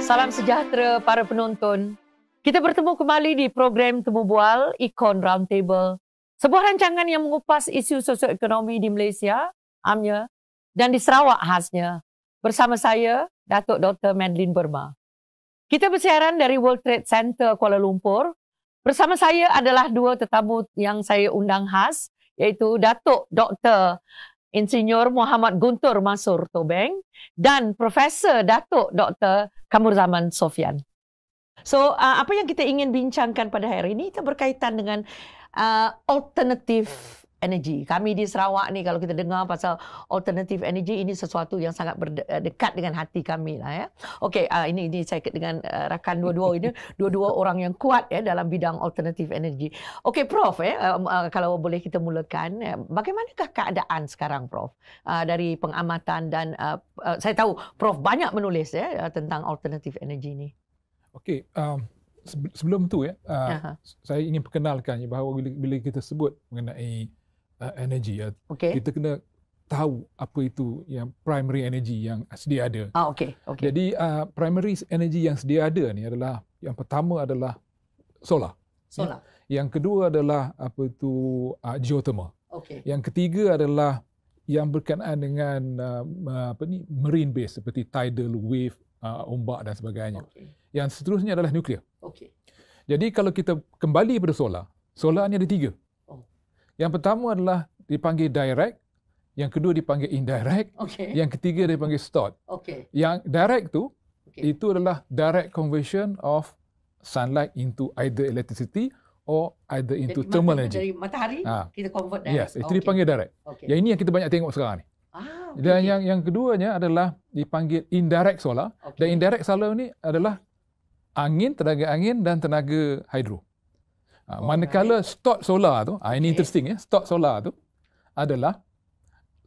Salam sejahtera para penonton. Kita bertemu kembali di program Temu Bual Econ Roundtable. Sebuah rancangan yang mengupas isu sosioekonomi di Malaysia, amnya, dan di Sarawak khasnya. Bersama saya, Datuk Dr. Madeline Burma. Kita bersiaran dari World Trade Center Kuala Lumpur. Bersama saya adalah dua tetamu yang saya undang khas, iaitu Datuk Dr. Insinyur Muhammad Guntur Masur Tobeng dan Profesor Datuk Dr. Kamurzaman Sophian. So, apa yang kita ingin bincangkan pada hari ini, kita berkaitan dengan alternative energy. Kami di Sarawak ni, kalau kita dengar pasal alternative energy, ini sesuatu yang sangat dekat dengan hati kami lah ya. Okey, ini saya dengan rakan dua-dua ini, dua-dua orang yang kuat ya dalam bidang alternative energy. Okey, Prof, kalau boleh kita mulakan, bagaimanakah keadaan sekarang, Prof? Dari pengamatan dan saya tahu Prof banyak menulis ya tentang alternative energy ni. Okey, sebelum tu ya, saya ingin perkenalkan bahawa bila kita sebut mengenai energy, kita kena tahu apa itu yang primary energy yang sedia ada. Okey. Jadi primary energy yang sedia ada ni adalah, yang pertama adalah solar. Solar. Ya. Yang kedua adalah apa itu geothermal. Okey. Yang ketiga adalah yang berkenaan dengan marine base seperti tidal wave, ombak dan sebagainya. Okay. Yang seterusnya adalah nuklear. Okey. Jadi kalau kita kembali pada solar ni ada tiga. Yang pertama adalah dipanggil direct, yang kedua dipanggil indirect, yang ketiga dipanggil stored. Yang direct tu, itu adalah direct conversion of sunlight into either electricity or either into thermal energy. Dari matahari kita convert direct. Yes, itu dipanggil direct. Yang ini yang kita banyak tengok sekarang ni. Dan yang keduanya adalah dipanggil indirect solar. Dan indirect solar ni adalah angin, tenaga angin dan tenaga hidro. Manakala stored solar tu, ini interesting ya, stored solar tu adalah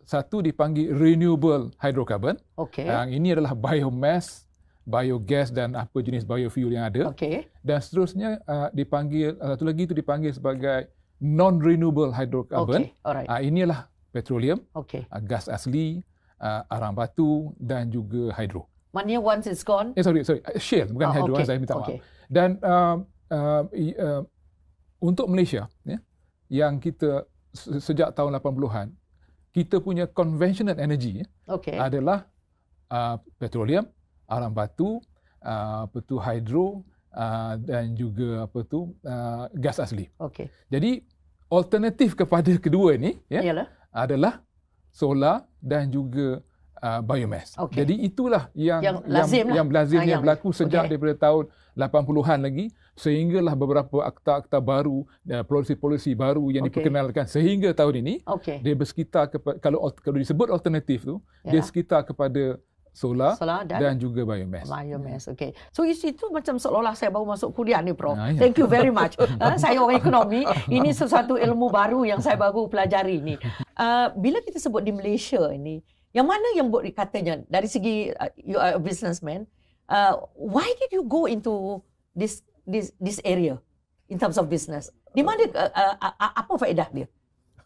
satu dipanggil renewable hydrocarbon. Yang ini adalah biomass, biogas dan apa jenis biofuel yang ada. Dan seterusnya dipanggil, satu lagi itu dipanggil sebagai non-renewable hydrocarbon. Ini adalah petroleum, gas asli, arang batu dan juga hidro. Maknanya once it's gone? Sorry, shale, bukan hidro, saya minta maaf. Dan untuk Malaysia, ya, yang kita sejak tahun 80-an, kita punya conventional energy adalah petroleum, arang batu, hidro dan juga gas asli. Jadi alternatif kepada kedua ini adalah solar dan juga biomass. Jadi itulah yang lazimnya berlaku sejak daripada tahun 80-an lagi, sehinggalah beberapa akta-akta baru, polisi-polisi baru yang diperkenalkan sehingga tahun ini, dia bersekitar kalau disebut alternatif tu, dia sekitar kepada solar dan juga biomass. So itu macam seolah-olah saya baru masuk kuliah ni, Prof. Thank you very much. Saya orang ekonomi, ini sesuatu ilmu baru yang saya baru pelajari ni. Bila kita sebut di Malaysia ini, yang mana yang buat katanya dari segi you are a businessman, why did you go into this area in terms of business? Di mana apa faedah dia?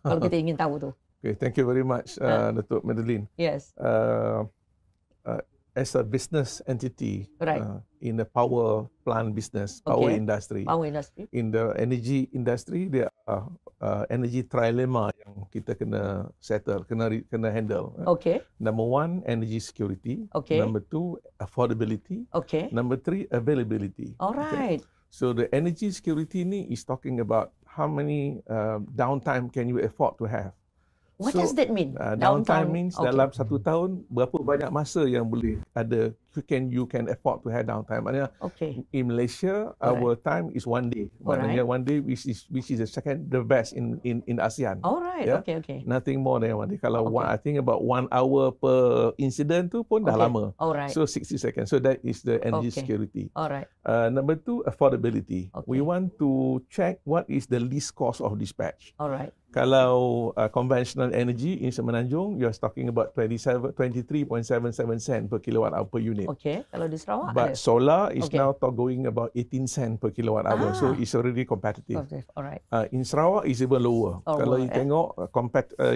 Kalau kita ingin tahu tu. Okay, thank you very much, Datuk Madeline. Yes. As a business entity in the power plant business, power industry. In the energy industry, there are energy trilemma yang kita kena settle, kena handle. Number one, energy security. Number two, affordability. Number three, availability. Alright. So the energy security ni is talking about how many downtime can you afford to have. What does that mean? Downtime means dalam satu tahun berapa banyak masa yang boleh ada you can afford to have downtime. Maknanya in Malaysia our time is 1 day. Maknanya 1 day which is the best in ASEAN. Nothing more than 1 day. Kalau I think about 1 hour per incident tu pun dah lama. So 60 seconds. So that is the energy security. Number two, affordability. We want to check what is the least cost of dispatch. Kalau conventional energy in Semenanjung, you're talking about 23.77 cent per kilowatt hour per unit. Okay, kalau di Sarawak But solar is now going about 18 cent per kilowatt hour, so it's already competitive. Alright. In Sarawak is even lower. Kalau you tengok,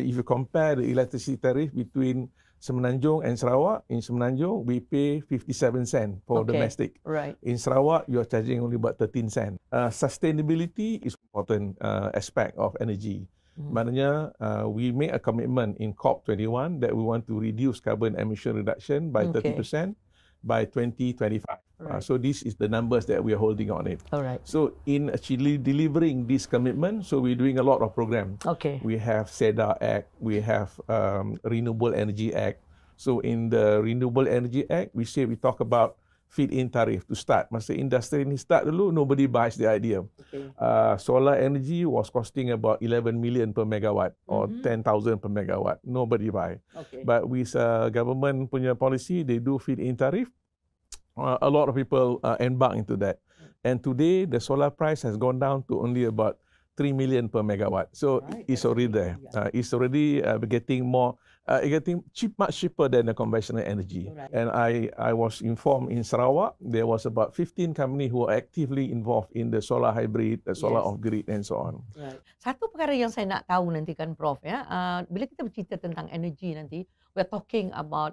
if you compare the electricity tariff between Semenanjung and Sarawak, in Semenanjung we pay 57 cent for domestic. Right. In Sarawak, you're charging only about 13 cent. Sustainability is important aspect of energy. Maknanya, we make a commitment in COP21 that we want to reduce carbon emission reduction by 30% by 2025. So this is the numbers that we are holding on it. So in actually delivering this commitment, so we're doing a lot of programs. We have SEDA Act, we have Renewable Energy Act. So in the Renewable Energy Act, we talk about feed-in tarif to start. Masa industri ni start dulu, nobody buys the idea. Solar energy was costing about 11 million per megawatt or 10,000 per megawatt. Nobody buy. But with government punya policy, they do feed-in tarif. A lot of people embark into that. And today, the solar price has gone down to only about 3 million per megawatt. So it's already there. It's already getting much cheaper than the conventional energy. And I was informed in Sarawak, there was about 15 companies who are actively involved in the solar hybrid, the solar off-grid and so on. Satu perkara yang saya nak tahu nanti kan Prof, bila kita bercerita tentang energi nanti, we're talking about,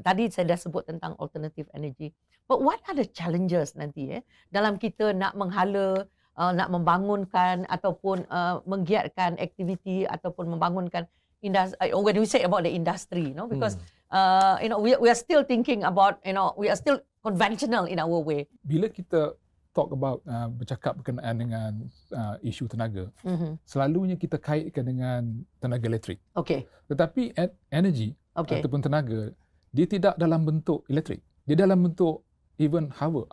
tadi saya dah sebut tentang alternative energy. But what are the challenges nanti dalam kita nak menghala, nak membangunkan ataupun menggiatkan aktiviti ataupun membangunkan when we say about the industry, because we are still thinking about, we are still conventional in our way. Bila kita talk about bercakap berkenaan dengan isu tenaga, selalunya kita kaitkan dengan tenaga elektrik. Tetapi energy ataupun tenaga, dia tidak dalam bentuk elektrik. Dia dalam bentuk even haba.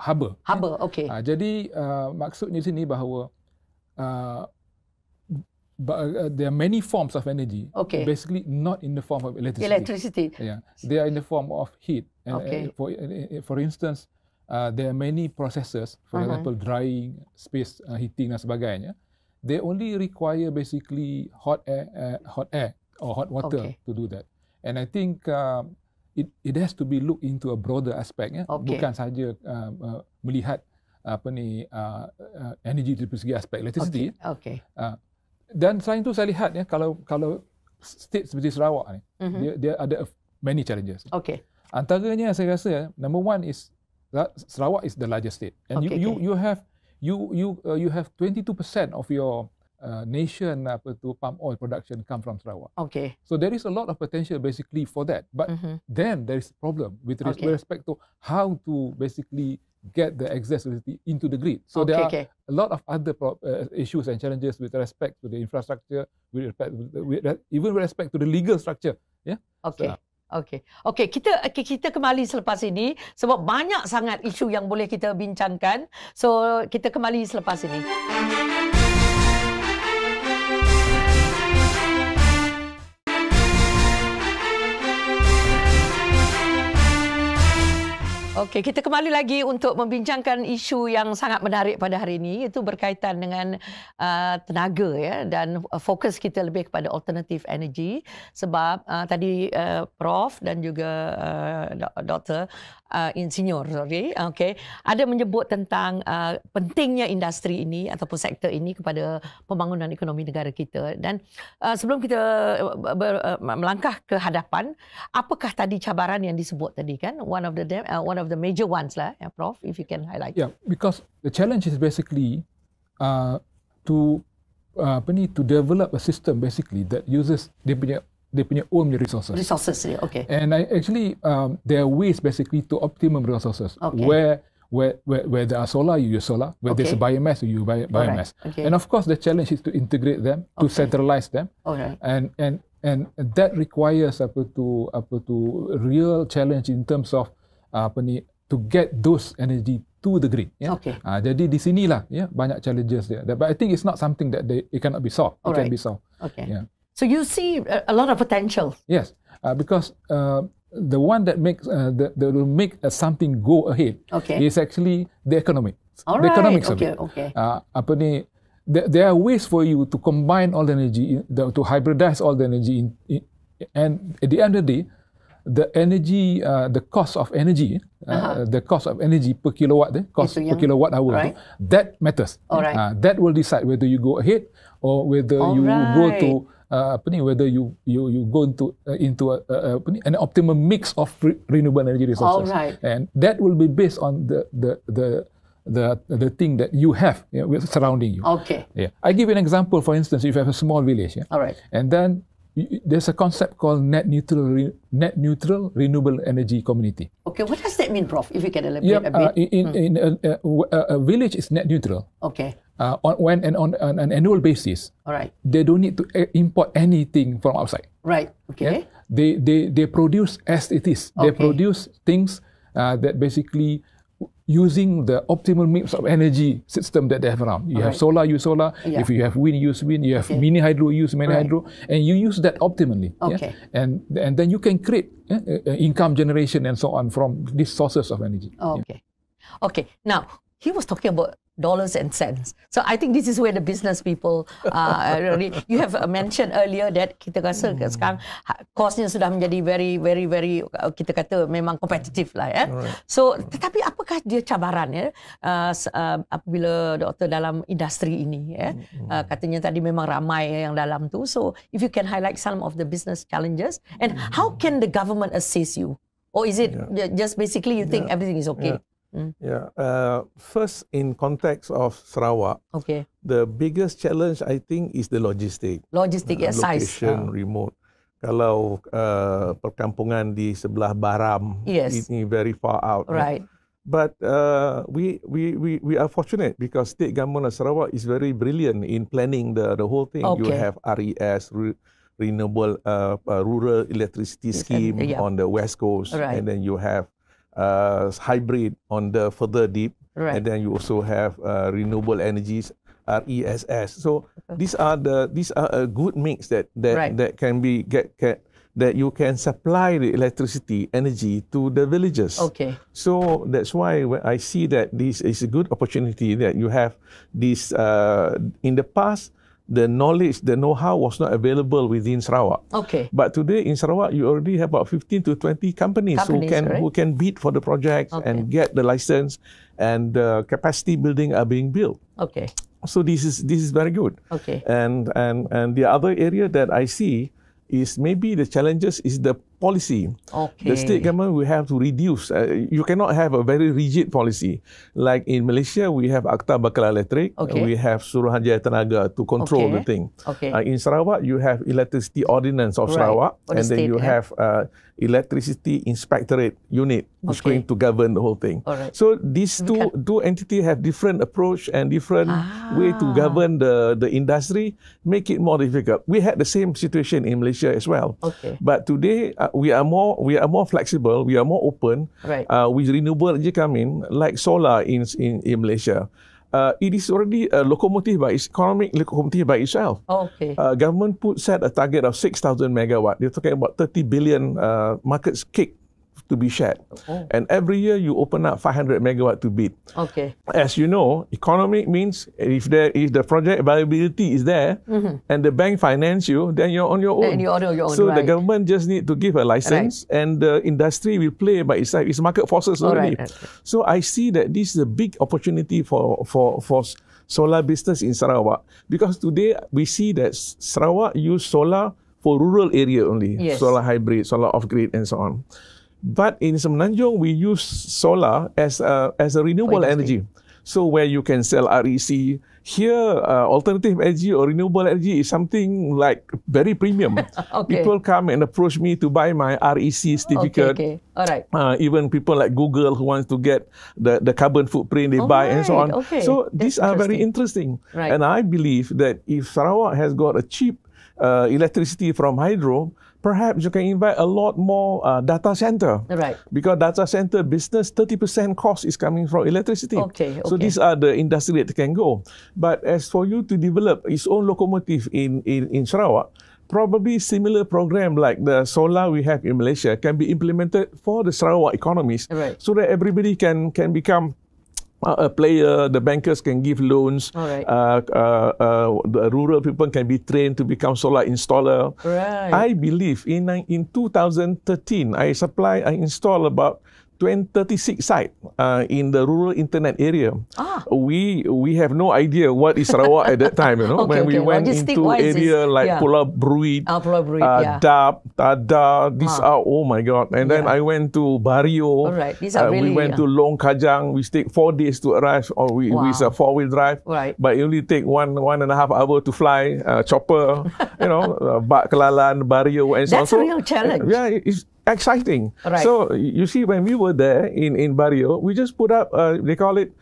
Jadi maksudnya di sini bahawa there are many forms of energy, basically not in the form of electricity. They are in the form of heat. And for instance, there are many processes, for example, drying, space heating dan sebagainya. They only require basically hot air or hot water to do that. And I think it has to be looked into a broader aspect, bukan sahaja melihat energy dari segi aspek electricity. Dan selain itu saya lihat kalau state seperti Sarawak ni, dia ada many challenges. Antaranya saya rasa number one is Sarawak is the largest state, and you have 22% of your nation palm oil production come from Sarawak. So there is a lot of potential basically for that. But then there is a problem with respect to how to basically get the accessibility into the grid. So there are a lot of other issues and challenges with respect to the infrastructure, even with respect to the legal structure. Kita kembali selepas ini sebab banyak sangat isu yang boleh kita bincangkan. So kita kembali selepas ini. Okey, kita kembali lagi untuk membincangkan isu yang sangat menarik pada hari ini, iaitu berkaitan dengan tenaga dan fokus kita lebih kepada alternative energy sebab tadi Prof dan juga Dr. Insinyur ada menyebut tentang pentingnya industri ini ataupun sektor ini kepada pembangunan ekonomi negara kita. Dan sebelum kita melangkah ke hadapan, apakah tadi cabaran yang disebut tadi kan? One of the major ones lah, Prof, if you can highlight. Yeah, because the challenge is basically to develop a system basically that uses dia punya own resources. And there are ways basically to optimum resources. Where there are solar, you use solar. Where there's a biomass, you use biomass. And of course, the challenge is to integrate them, to centralize them. And that requires real challenge in terms of to get those energy to the grid. Jadi di sinilah banyak challenges there. But I think it's not something that it cannot be solved. It can be solved. So you see a lot of potential. Yes, because the one that will make something go ahead is actually the economics. The economics of it. there are ways for you to combine all the energy, to hybridize all the energy, and at the end of the day, the energy, the cost of energy, the cost of energy per kilowatt, per kilowatt hour, right, that matters. Right. That will decide whether you go ahead or whether you go to whether you go into an optimum mix of renewable energy resources. Right. And that will be based on the thing that you have surrounding you. Okay. Yeah. I give you an example. For instance, if you have a small village, all right, and then there's a concept called net neutral renewable energy community. Okay, what does that mean, Prof? If you can elaborate a bit. In a village is net neutral. Okay. On an annual basis. All right. They don't need to import anything from outside. Right. Okay. Yeah? They produce as it is. Okay. They produce things that basically using the optimal mix of energy system that they have around. You have solar, use solar. Yeah. If you have wind, use wind. You have mini hydro, use mini hydro. And you use that optimally. Okay. Yeah? And then you can create income generation and so on from these sources of energy. Okay. Yeah. Okay. Now, he was talking about dollars and cents. So I think this is where the business people really, you have mentioned earlier that kita rasa sekarang costnya sudah menjadi very kita kata memang kompetitif lah ya. Right. So tetapi apakah dia cabaran ya apabila doktor dalam industri ini ya, katanya tadi memang ramai yang dalam tu. So if you can highlight some of the business challenges and how can the government assist you, or is it just basically you think everything is okay? First, in context of Sarawak, the biggest challenge I think is the logistic. Location, remote. Kalau perkampungan di sebelah Baram, ini very far out. Right. But we are fortunate because state government of Sarawak is very brilliant in planning the whole thing. You have RES, renewable rural electricity scheme on the west coast, and then you have hybrid on the further deep, and then you also have renewable energies, RESS. So these are a good mix that can be that you can supply the electricity energy to the villages. Okay. So that's why I see that this is a good opportunity that you have this in the past. The knowledge, the know-how was not available within Sarawak. Okay. But today in Sarawak, you already have about 15 to 20 companies who can bid for the projects and get the license, and capacity building are being built. Okay. So this is very good. Okay. And the other area that I see is maybe the challenges is the policy. Okay. The state government will have to reduce. You cannot have a very rigid policy. Like in Malaysia, we have Akta Bakal Elektrik. We have Suruhanjaya Tenaga to control the thing. In Sarawak, you have Electricity Ordinance of Sarawak. And then you have Electricity Inspectorate Unit, which is going to govern the whole thing. So these two entities have different approach and different way to govern the industry, make it more difficult. We had the same situation in Malaysia as well. But today, we are more flexible, we are more open with renewable energy coming, like solar in Malaysia. It is already a economic locomotive by itself. Government set a target of 6,000 megawatt. They're talking about 30 billion markets kick to be shared. And every year you open up 500 megawatt to bid. As you know, economic means if the project viability is there and the bank finance you, then you're on your own. So the government just need to give a license and the industry will play by itself. It's market forces already. So I see that this is a big opportunity for solar business in Sarawak, because today we see that Sarawak use solar for rural area only. Solar hybrid, solar off-grid and so on. But in Semenanjung, we use solar as a renewable energy. So where you can sell REC. Here, alternative energy or renewable energy is something like very premium. People come and approach me to buy my REC certificate. Even people like Google who wants to get the carbon footprint, they buy and so on. So these are very interesting. And I believe that if Sarawak has got a cheap electricity from hydro, perhaps you can invite a lot more data center. Because data center business, 30% cost is coming from electricity. So these are the industry that can go. But as for you to develop its own locomotive in Sarawak, probably similar program like the solar we have in Malaysia can be implemented for the Sarawak economies, so that everybody can become a player, the bankers can give loans. Right. The rural people can be trained to become solar installer. Right. I believe in 2013, I install about 36 sites in the rural internet area. We have no idea what is Sarawak at that time, when we went into area like Pulau Bruit, Dab, Tada, these are, oh my God. And then I went to Bario. Right. These are really, we went to Long Kajang. We take 4 days to arrive, or with a 4-wheel drive. Right. But it only take 1.5 hours to fly, chopper, Bak Kelalan, Bario, and so on. That's a real challenge. Yeah, it's exciting. Right. So you see, when we were there in Bario, we just put up, they call it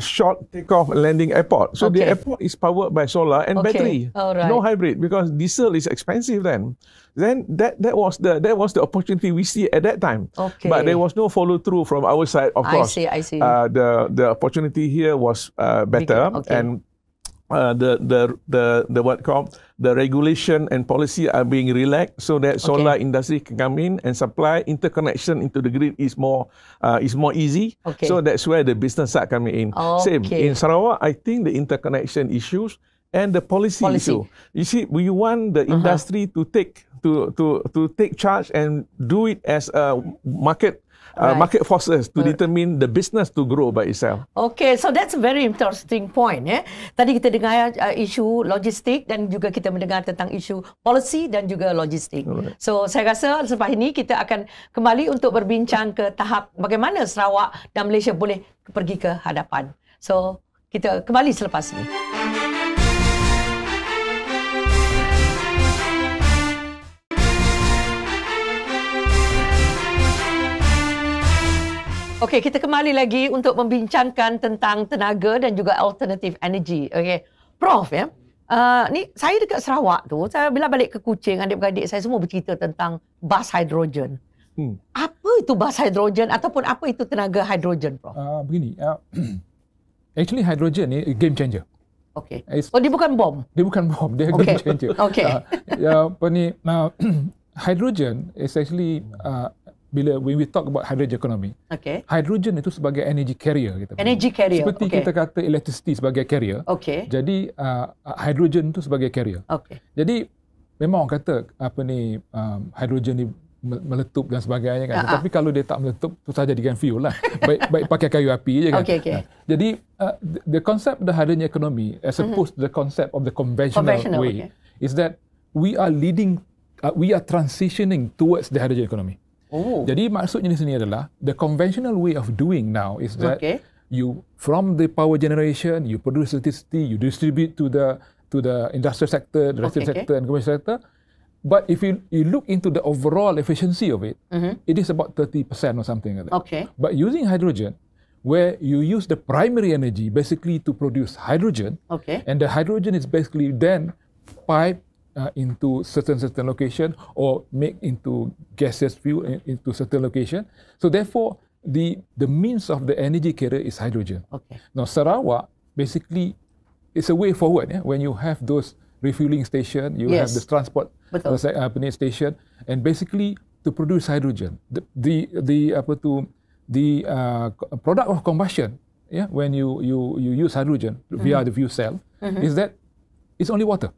short takeoff landing airport. So the airport is powered by solar and battery. Right. No hybrid, because diesel is expensive then. Then that was the opportunity we see at that time. Okay. But there was no follow through from our side, of course. I see. The opportunity here was better, and the regulation and policy are being relaxed so that solar industry can come in and supply. Interconnection into the grid is more easy. So that's where the business are coming in. Same in Sarawak. I think the interconnection issues and the policy issue. You see, we want the industry to take charge and do it as a market forces to determine the business to grow by itself. Okay, so that's a very interesting point. Tadi kita dengar isu logistik dan juga kita mendengar tentang isu policy dan juga logistik. Alright. So saya rasa selepas ini kita akan kembali untuk berbincang ke tahap bagaimana Sarawak dan Malaysia boleh pergi ke hadapan. So kita kembali selepas ini. Okey, kita kembali lagi untuk membincangkan tentang tenaga dan juga alternative energy. Okey, Prof, ni saya dekat Sarawak tu, saya bila balik ke Kuching, adik-beradik saya semua bercerita tentang bas hidrogen. Apa itu bas hidrogen ataupun apa itu tenaga hidrogen, Prof? Begini, actually hidrogen ni game changer. Okey. Dia bukan bom. Dia bukan bom, dia game changer. Okey. Hydrogen is actually when we talk about hydrogen economy, hydrogen itu sebagai energy carrier. Energy carrier. Seperti kita kata electricity sebagai carrier. Jadi hydrogen itu sebagai carrier. Jadi memang orang kata hydrogen ni meletup dan sebagainya kan. Tapi kalau dia tak meletup, tu saja jadikan fuel lah. baik pakai kayu api je kan. Jadi the concept of the hydrogen economy, as opposed to the concept of the conventional way, is that we are transitioning towards the hydrogen economy. Jadi maksudnya di sini adalah the conventional way of doing now is that you from the power generation, you produce electricity, you distribute to the industrial sector, the residential sector and commercial sector. But if you look into the overall efficiency of it, it is about 30% or something like that. But using hydrogen, where you use the primary energy basically to produce hydrogen, and the hydrogen is basically then piped into certain location or make into gaseous fuel into certain location. So therefore, the means of the energy carrier is hydrogen. Now Sarawak basically is a way forward. When you have those refueling station, you have the transport station, and basically to produce hydrogen, the product of combustion, when you use hydrogen via the fuel cell, is that it's only water.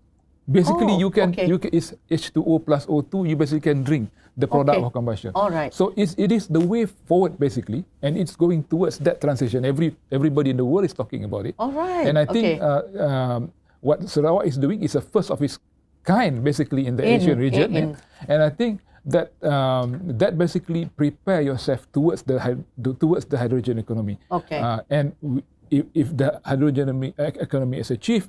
Basically, you can is H2O plus O2. You basically can drink the product of combustion. So it is the way forward basically, and it's going towards that transition. Everybody in the world is talking about it. And I think what Sarawak is doing is a first of its kind basically in the Asian region. And I think that that basically prepare yourself towards the hydrogen economy. And if the hydrogen economy is achieved,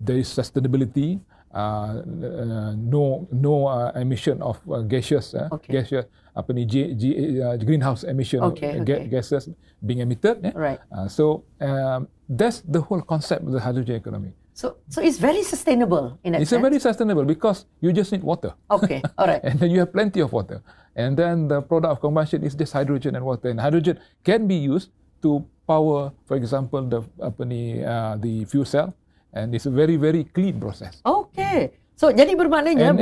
there is sustainability, no emission of gaseous greenhouse emission gases being emitted. So that's the whole concept of the hydrogen economy. So it's very sustainable in a sense. It's very sustainable because you just need water. And then you have plenty of water. And then the product of combustion is just hydrogen and water. And hydrogen can be used to power, for example, the fuel cell. And it's a very, very clean process. So jadi bermaknanya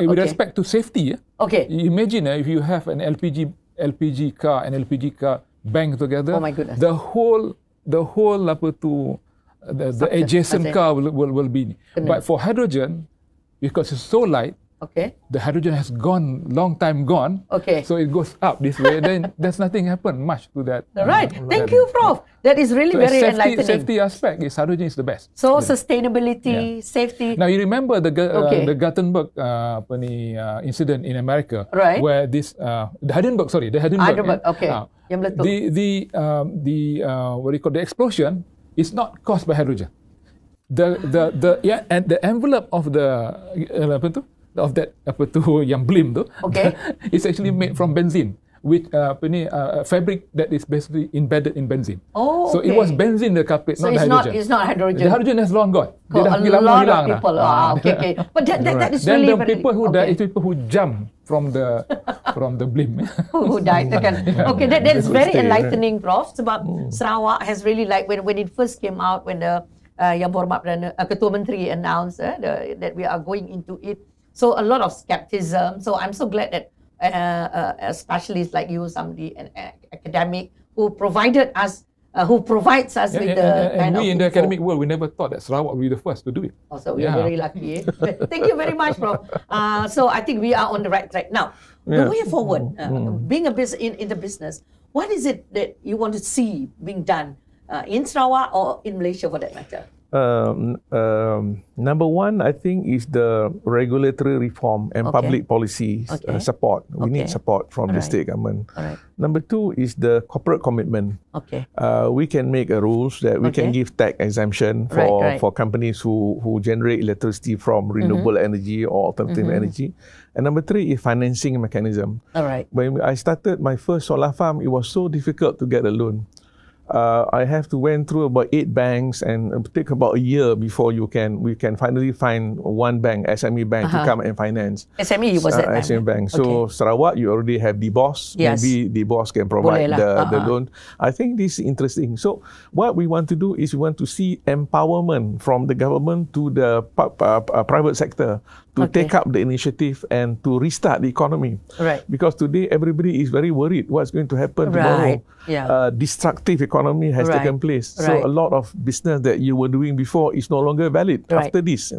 with respect to safety, you imagine if you have an LPG car, bank together. Oh my goodness. The whole apa tu, the adjacent car will be. But for hydrogen, because it's so light, the hydrogen has gone, long time gone. So it goes up this way. Then there's nothing happen much to that. Right. Thank you, Prof. That is really very enlightening. Safety aspect is hydrogen is the best. So sustainability, safety. Now you remember the Gothenburg incident in America, where this the Hindenburg. The explosion is not caused by hydrogen. And the envelope of that yang blim tu, is actually made from benzene, with fabric that is basically embedded in benzene. So it was benzene the culprit, not hydrogen. It's not hydrogen. The hydrogen has long gone. A lot of people. But that is really very. Then the people who died is people who jump from the blim. Who died? Okay, that is very enlightening, Prof. Sebab Sarawak has really, like when it first came out, when the Yang Berhormat Perdana Ketua Menteri announced that we are going into it. So a lot of skepticism. So I'm so glad that a specialist like you, somebody, an academic who provides us with the and we in the academic world, we never thought that Sarawak would be the first to do it. So we're very lucky. Thank you very much, Prof. So I think we are on the right track. Now, the way forward, being in the business, what is it that you want to see being done in Sarawak or in Malaysia for that matter? Number one, I think, is the regulatory reform and public policy support. We need support from the state government. Number two is the corporate commitment. We can make rules that we can give tax exemption for companies who generate electricity from renewable energy or alternative energy. And number three is financing mechanism. When I started my first solar farm, it was so difficult to get a loan. I have to went through about 8 banks and take about a year before we can finally find one bank, SME bank, to come and finance. SME was that SME bank. So Sarawak, you already have DBOS. Maybe DBOS can provide the loan. I think this is interesting. So what we want to do is we want to see empowerment from the government to the private sector to take up the initiative and to restart the economy. Because today everybody is very worried what's going to happen tomorrow. Destructive economy has taken place. So a lot of business that you were doing before is no longer valid after this.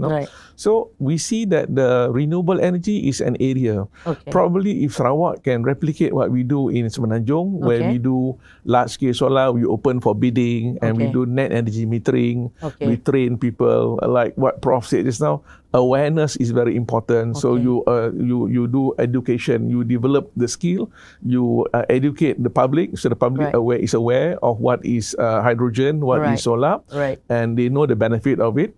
So we see that the renewable energy is an area. Probably if Sarawak can replicate what we do in Semenanjung, where we do large-scale solar, we open for bidding, and we do net energy metering. We train people, like what Prof said just now. Awareness is very important. So you do education, you develop the skill, you educate the public, so the public is aware of what is hydrogen, what is solar, and they know the benefit of it.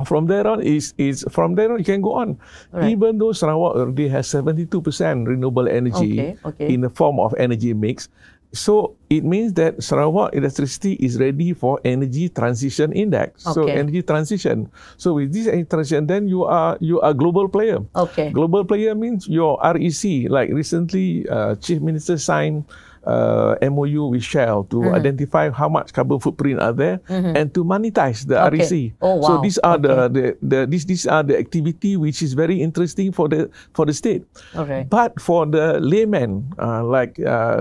From there on, you can go on. Even though Sarawak already has 72% renewable energy in the form of energy mix, so it means that Sarawak electricity is ready for energy transition index. So energy transition. So with this energy transition, then you are a global player. Global player means your REC. Like recently, Chief Minister signed MOU with Shell to identify how much carbon footprint are there and to monetize the REC. So these are these are the activity which is very interesting for the state. But for the layman, like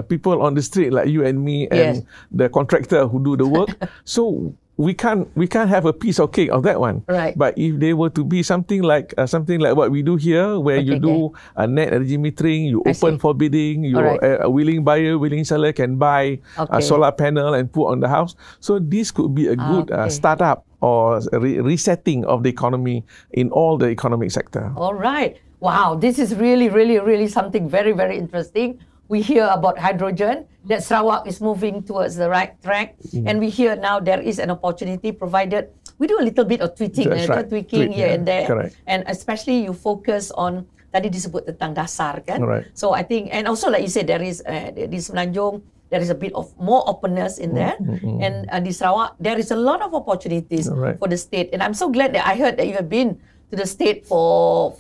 people on the street like you and me and the contractor who do the work, so we can't have a piece of cake of that one. But if they were to be something like what we do here, where you do a net energy metering, you open for bidding, a willing buyer, willing seller can buy a solar panel and put on the house. So this could be a good startup or resetting of the economy in all the economic sector. All right. Wow, this is really, really, really something very, very interesting. We hear about hydrogen, that Sarawak is moving towards the right track. And we hear now there is an opportunity provided we do a little bit of tweaking here and there. And especially you focus on, tadi disebut tentang dasar kan. So I think, and also like you said, there is di Semenanjung, there is a bit of more openness in there. And di Sarawak, there is a lot of opportunities for the state. And I'm so glad that I heard that you have been to the state for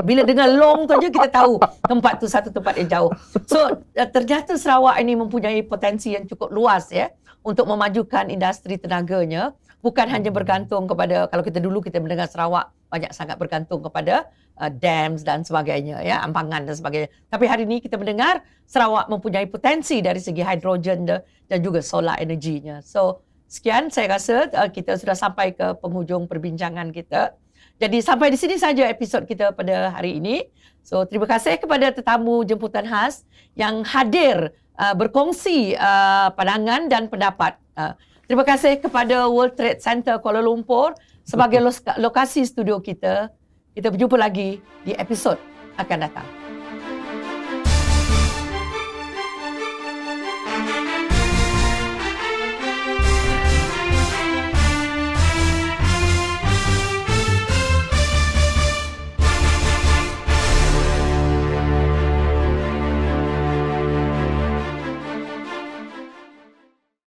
bila dengar long tu aja kita tahu tempat tu satu tempat yang jauh. So ternyata Sarawak ini mempunyai potensi yang cukup luas ya untuk memajukan industri tenaganya, bukan hanya bergantung kepada, kalau kita dulu kita mendengar Sarawak banyak sangat bergantung kepada dams dan sebagainya, ya, ampangan dan sebagainya. Tapi hari ini kita mendengar Sarawak mempunyai potensi dari segi hidrogen dan juga solar energinya. So, sekian saya rasa kita sudah sampai ke penghujung perbincangan kita. Jadi sampai di sini saja episod kita pada hari ini. So, terima kasih kepada tetamu jemputan khas yang hadir berkongsi pandangan dan pendapat. Terima kasih kepada World Trade Center Kuala Lumpur sebagai lokasi studio kita. Kita berjumpa lagi di episod akan datang.